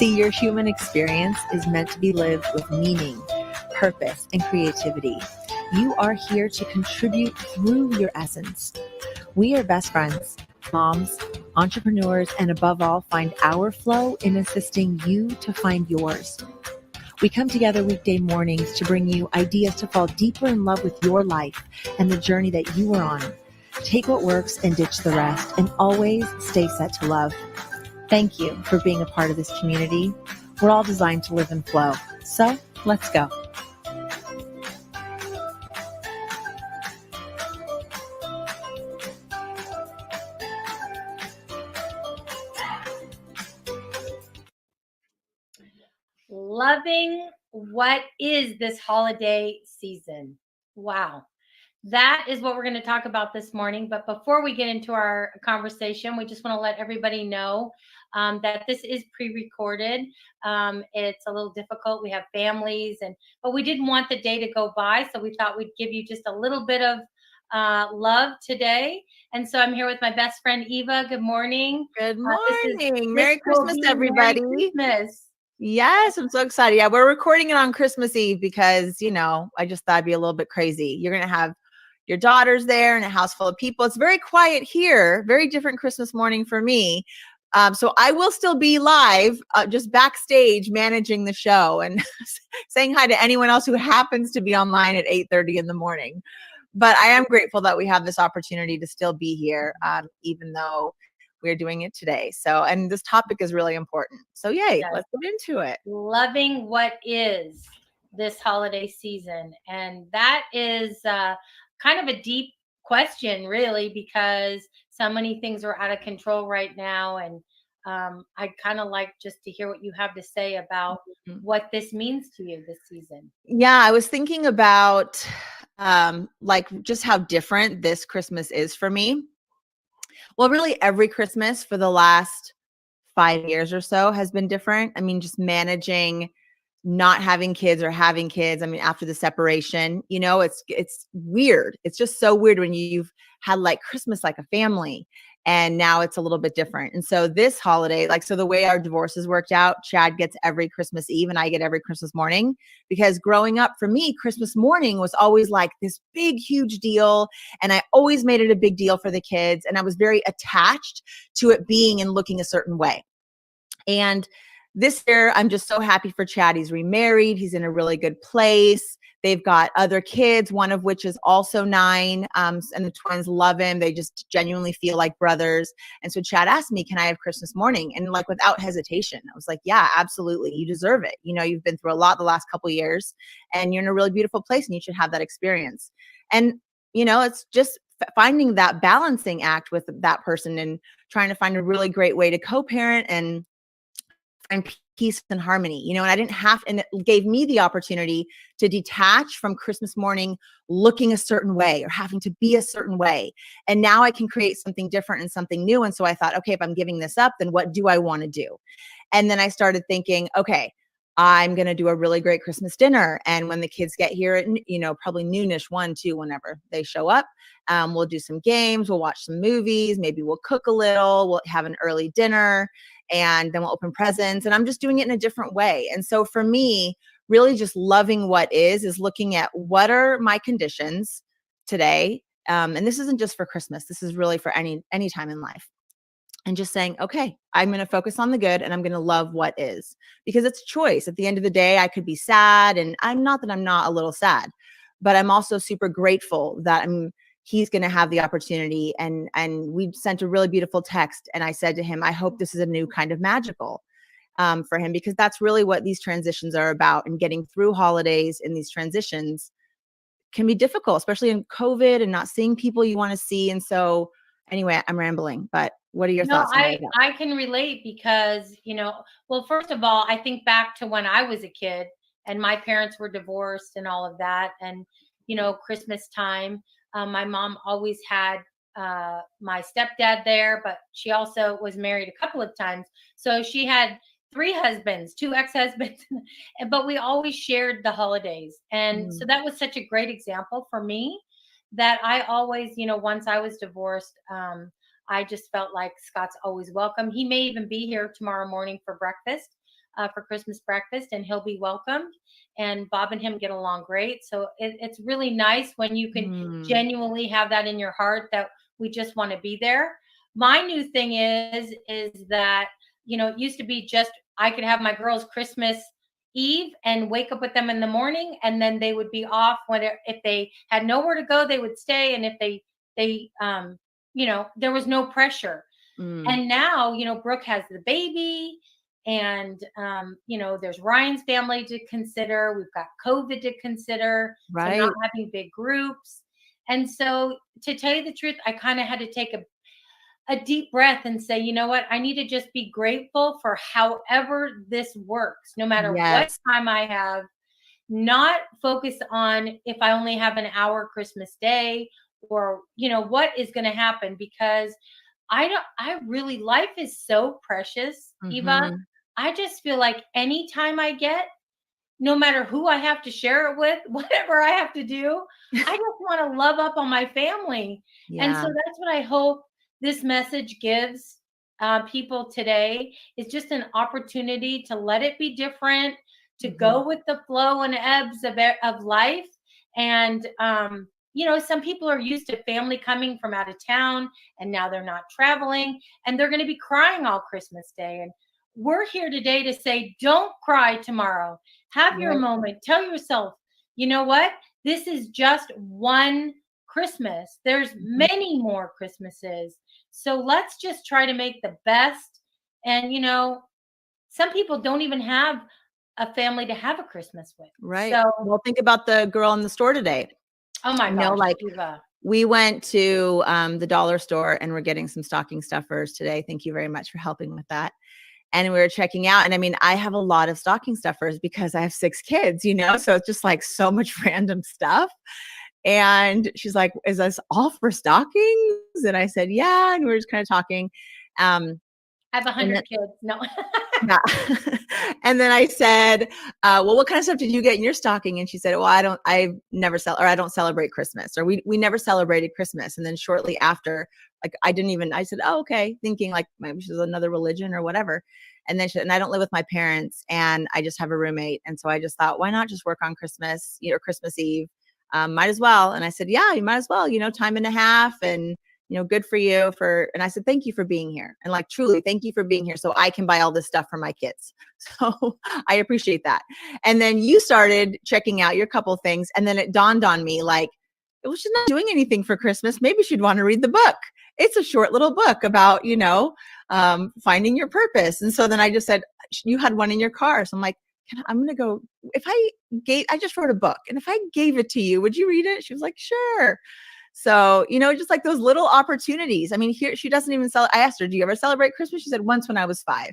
See, your human experience is meant to be lived with meaning, purpose, and creativity. You are here to contribute through your essence. We are best friends, moms, entrepreneurs, and above all, find our flow in assisting you to find yours. We come together weekday mornings to bring you ideas to fall deeper in love with your life and the journey that you are on. Take what works and ditch the rest, and always stay set to love. Thank you for being a part of this community. We're all designed to live in flow. So let's go. Loving what is this holiday season. Wow. That is what we're going to talk about this morning. But before we get into our conversation, we just want to let everybody know that this is pre-recorded. It's a little difficult. We have families, but we didn't want the day to go by, so we thought we'd give you just a little bit of love today. And so I'm here with my best friend Eva. Good morning. Good morning. Merry will Christmas, be everybody. Merry Christmas. Yes, I'm so excited. Yeah, we're recording it on Christmas Eve because, I just thought it'd be a little bit crazy. You're going to have your daughters there in a house full of people. It's very quiet here, very different Christmas morning for me. So I will still be live, just backstage managing the show and saying hi to anyone else who happens to be online at 8:30 in the morning. But I am grateful that we have this opportunity to still be here, even though we're doing it today. So, and this topic is really important. So yay, yes. Let's get into it. Loving what is this holiday season. And that is kind of a deep question, really, because so many things are out of control right now. And I'd kind of like just to hear what you have to say about what this means to you this season. Yeah, I was thinking about just how different this Christmas is for me. Well, really every Christmas for the last 5 years or so has been different. I mean, just managing not having kids or having kids. I mean, after the separation, it's weird. It's just so weird when you've had like Christmas like a family, and now it's a little bit different. And so this holiday, so the way our divorces worked out, Chad gets every Christmas Eve and I get every Christmas morning, because growing up for me, Christmas morning was always like this big, huge deal. And I always made it a big deal for the kids. And I was very attached to it being and looking a certain way. And this year, I'm just so happy for Chad. He's remarried. He's in a really good place. They've got other kids, one of which is also 9, and the twins love him. They just genuinely feel like brothers. And so Chad asked me, can I have Christmas morning? And without hesitation, I was like, yeah, absolutely. You deserve it. You've been through a lot the last couple of years, and you're in a really beautiful place, and you should have that experience. And, it's just finding that balancing act with that person and trying to find a really great way to co-parent and find peace and harmony, and I didn't have, and it gave me the opportunity to detach from Christmas morning looking a certain way or having to be a certain way. And now I can create something different and something new. And so I thought, okay, if I'm giving this up, then what do I want to do? And then I started thinking, okay, I'm going to do a really great Christmas dinner. And when the kids get here at, probably noonish, 1, 2, whenever they show up, we'll do some games, we'll watch some movies, maybe we'll cook a little, we'll have an early dinner, and then we'll open presents. And I'm just doing it in a different way. And so for me, really just loving what is looking at what are my conditions today. And this isn't just for Christmas. This is really for any time in life. And just saying, okay, I'm going to focus on the good and I'm going to love what is, because it's choice. At the end of the day, I could be sad, and I'm not a little sad, but I'm also super grateful that he's going to have the opportunity. And we sent a really beautiful text. And I said to him, I hope this is a new kind of magical for him, because that's really what these transitions are about. And getting through holidays in these transitions can be difficult, especially in COVID and not seeing people you want to see. And so anyway, I'm rambling, but what are your thoughts? I can relate because, well, first of all, I think back to when I was a kid and my parents were divorced and all of that. And, Christmas time, my mom always had my stepdad there, but she also was married a couple of times. So she had 3 husbands, 2 ex-husbands, but we always shared the holidays. And so that was such a great example for me that I always, once I was divorced, I just felt like Scott's always welcome. He may even be here tomorrow morning for breakfast. for Christmas breakfast, and he'll be welcomed. And Bob and him get along great. So it's really nice when you can Mm, genuinely have that in your heart that we just want to be there. My new thing is that, it used to be just I could have my girls Christmas Eve and wake up with them in the morning, and then they would be off when if they had nowhere to go, they would stay, and if they there was no pressure. mm, And now, Brooke has the baby, and there's Ryan's family to consider. We've got COVID to consider, so not right. having big groups. And so, to tell you the truth, I kind of had to take a deep breath and say, you know what? I need to just be grateful for however this works, no matter what Yes. time I have, not focus on if I only have an hour Christmas day, or, what is going to happen, because I really, life is so precious, Eva. Hmm. I just feel like anytime I get, no matter who I have to share it with, whatever I have to do, I just want to love up on my family. And so Yeah. that's what I hope this message gives people today, is just an opportunity to let it be different, to Hmm. go with the flow and ebbs of life. And, some people are used to family coming from out of town, and now they're not traveling, and they're going to be crying all Christmas Day. And we're here today to say, don't cry tomorrow. Have your Right. moment. Tell yourself, you know what? This is just one Christmas. There's Mhm. many more Christmases. So let's just try to make the best. And, some people don't even have a family to have a Christmas with. Right. So, Well, think about the girl in the store today. oh my gosh, Like Eva. we went to the dollar store and we're getting some stocking stuffers today. Thank you very much for helping with that. And we were checking out. And I mean, I have a lot of stocking stuffers because I have 6 kids, so it's just like so much random stuff. And she's like, "Is this all for stockings?" And I said, "Yeah." And we were just kind of talking. Um, I have and 100 kids. No. Yeah. And then I said, well, what kind of stuff did you get in your stocking? And she said, well, I don't celebrate Christmas, or we never celebrated Christmas. And then shortly after, like, I said, oh, okay, thinking like maybe she's another religion or whatever. And then and I don't live with my parents, and I just have a roommate. And so I just thought, why not just work on Christmas, Christmas Eve? Might as well. And I said, yeah, you might as well, time and a half. And good for you and I said, thank you for being here. And like, truly, thank you for being here so I can buy all this stuff for my kids. So I appreciate that. And then you started checking out your couple things. And then it dawned on me, like, well, she's not doing anything for Christmas. Maybe she'd want to read the book. It's a short little book about, finding your purpose. And so then I just said, you had one in your car. So I'm like, I'm going to go, I just wrote a book. And if I gave it to you, would you read it? She was like, sure. So, just like those little opportunities. I mean, here she doesn't even I asked her, do you ever celebrate Christmas? She said, once when I was 5.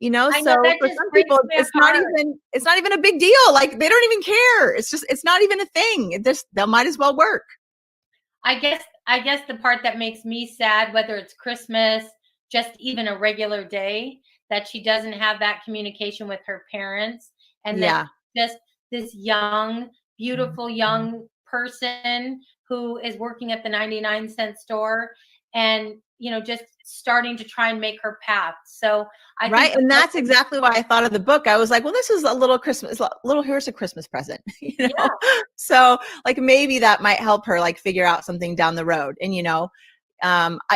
I So know that for just some breaks people, my heart. it's not even a big deal. Like they don't even care. It's not even a thing. They'll might as well work. I guess the part that makes me sad, whether it's Christmas, just even a regular day, that she doesn't have that communication with her parents, and that Yeah. just this young, beautiful young person who is working at the 99-cent store, and just starting to try and make her path. So I think Right. the And book that's exactly why I thought of the book. I was like, well, this is a little here's a Christmas present, yeah, So like maybe that might help her like figure out something down the road. And,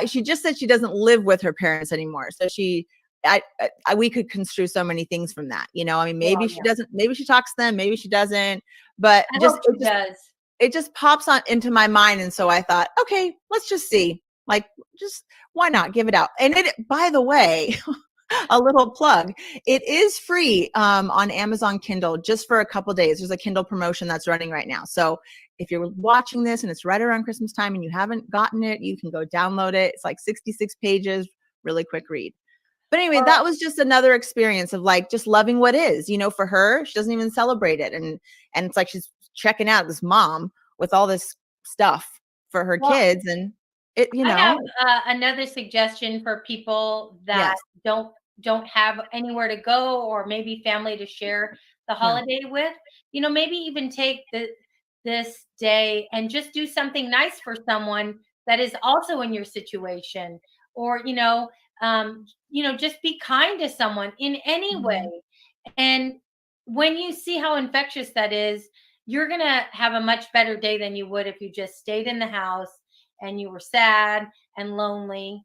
she just said she doesn't live with her parents anymore. So we could construe so many things from that. I mean, maybe well, she yeah. doesn't, maybe she talks to them, maybe she doesn't, but I hope she does. it just pops on into my mind. And so I thought, okay, let's just see, like, just why not give it out? And by the way, a little plug, it is free on Amazon Kindle just for a couple days. There's a Kindle promotion that's running right now. So if you're watching this and it's right around Christmas time and you haven't gotten it, you can go download it. It's like 66 pages, really quick read. But anyway, Well, that was just another experience of like just loving what is, for her. She doesn't even celebrate it. And it's like she's checking out this mom with all this stuff for her well, kids. And it, I have another suggestion for people that yes. don't have anywhere to go, or maybe family to share the Yeah. holiday with. Maybe even take this day and just do something nice for someone that is also in your situation, or just be kind to someone in any way. Mhm. And when you see how infectious that is, you're going to have a much better day than you would if you just stayed in the house and you were sad and lonely.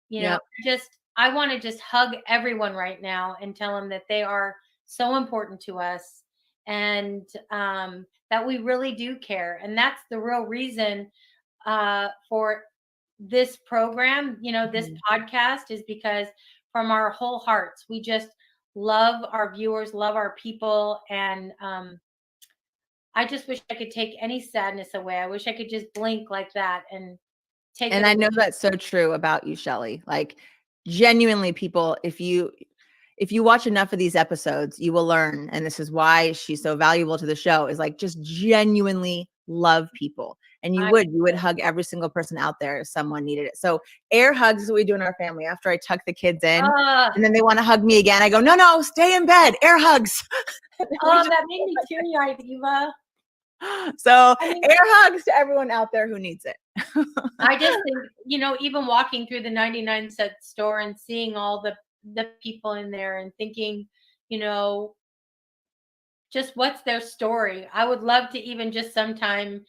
You know, Yep. I want to just hug everyone right now and tell them that they are so important to us, and that we really do care. And that's the real reason for this program, this Mhm. podcast, is because from our whole hearts, we just love our viewers, love our people. And I just wish I could take any sadness away. I wish I could just blink like that and take And it I away. know that's so true about you, Shelley. Like, genuinely, people, if you watch enough of these episodes, you will learn, and this is why she's so valuable to the show, is like just genuinely love people. And you I would hug every single person out there if someone needed it. So air hugs is what we do in our family. After I tuck the kids in uh, and then they want to hug me again, I go, no, stay in bed, air hugs. that made me teary-eyed, Eva. So I mean, air hugs to everyone out there who needs it. I just think, even walking through the 99-cent store and seeing all the people in there and thinking, you know, just what's their story. I would love to even just sometime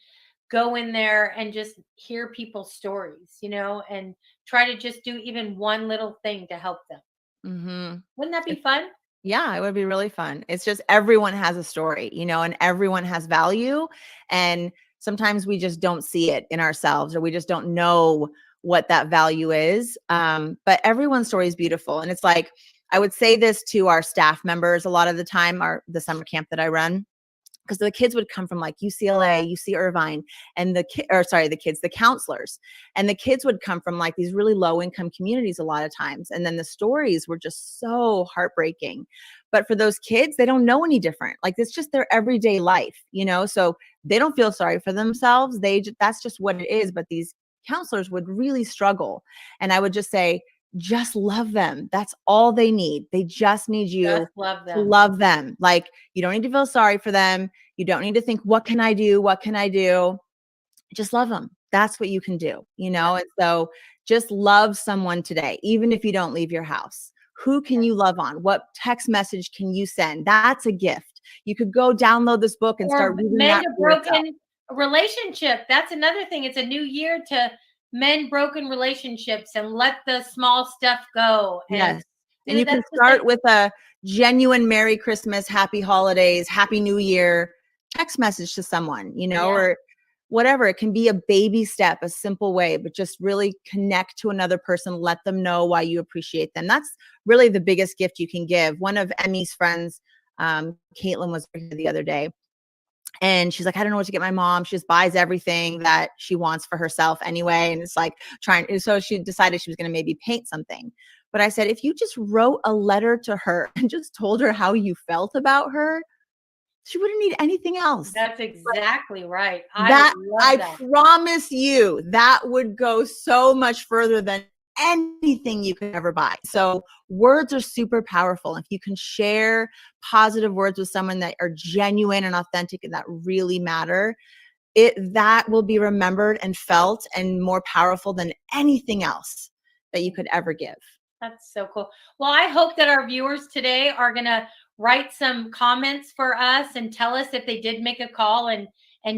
go in there and just hear people's stories, and try to just do even one little thing to help them. Mm-hmm. Wouldn't that be fun? Yeah, it would be really fun. It's just everyone has a story, and everyone has value. And sometimes we just don't see it in ourselves, or we just don't know what that value is. But everyone's story is beautiful. And it's like, I would say this to our staff members a lot of the time, the summer camp that I run, because the kids would come from like UCLA, UC Irvine, and the counselors, and the kids would come from like these really low income communities a lot of times. And then the stories were just so heartbreaking. But for those kids, they don't know any different. Like, it's just their everyday life, so they don't feel sorry for themselves. That's just what it is. But these counselors would really struggle. And I would just say, just love them. That's all they need. They just need you Just love to them. love them. Like, you don't need to feel sorry for them. You don't need to think, what can I do? What can I do? Just love them. That's what you can do, Yeah. And so just love someone today, even if you don't leave your house. Who can you love on? What text message can you send? That's a gift. You could go download this book and start Or reading mend that a for yourself. broken relationship. That's another thing. It's a new year to mend broken relationships and let the small stuff go. And Yes. And you can that's just start with a genuine Merry Christmas, Happy Holidays, Happy New Year text message to someone, or whatever. It can be a baby step, a simple way, but just really connect to another person, let them know why you appreciate them. That's really the biggest gift you can give. One of Emmy's friends, Caitlin, was here the other day, and she's like, I don't know what to get my mom. She just buys everything that she wants for herself anyway. And it's like so she decided she was going to maybe paint something. But I said, if you just wrote a letter to her and just told her how you felt about her, she wouldn't need anything else. That's exactly right. I promise you, that would go so much further than anything you could ever buy. So words are super powerful. If you can share positive words with someone that are genuine and authentic and that really matter, that will be remembered and felt and more powerful than anything else that you could ever give. That's so cool. Well, I hope that our viewers today are going to write some comments for us and tell us if they did make a call and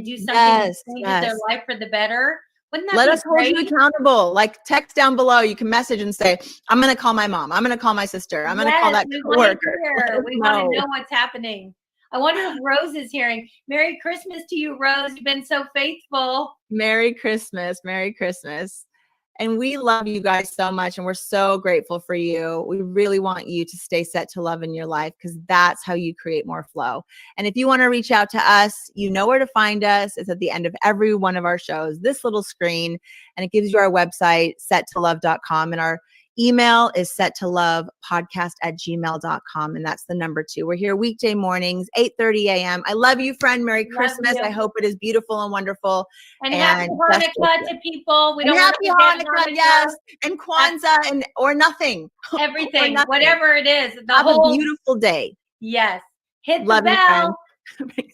do something that changes their life for the better. Wouldn't that Let be us hold you great? accountable. Like, text down below. You can message and say, I'm going to call my mom. I'm going to call my sister. I'm going to call that coworker. We want to know what's happening. I wonder if Rose is hearing. Merry Christmas to you, Rose. You've been so faithful. Merry Christmas. Merry Christmas. And we love you guys so much. And we're so grateful for you. We really want you to stay set to love in your life, because that's how you create more flow. And if you want to reach out to us, you know where to find us. It's at the end of every one of our shows, this little screen, and it gives you our website, settolove.com. And our email is settolovepodcast@gmail.com. And that's the number 2. We're here weekday mornings, 8:30 a.m. I love you, friend. Merry Christmas. I hope it is beautiful and wonderful. And happy Hanukkah to people. We don't happy Hanukkah, yes. And Kwanzaa or nothing. Everything, or nothing. Whatever it is. Have a beautiful day. Yes. Hit Love the bell. You, friend.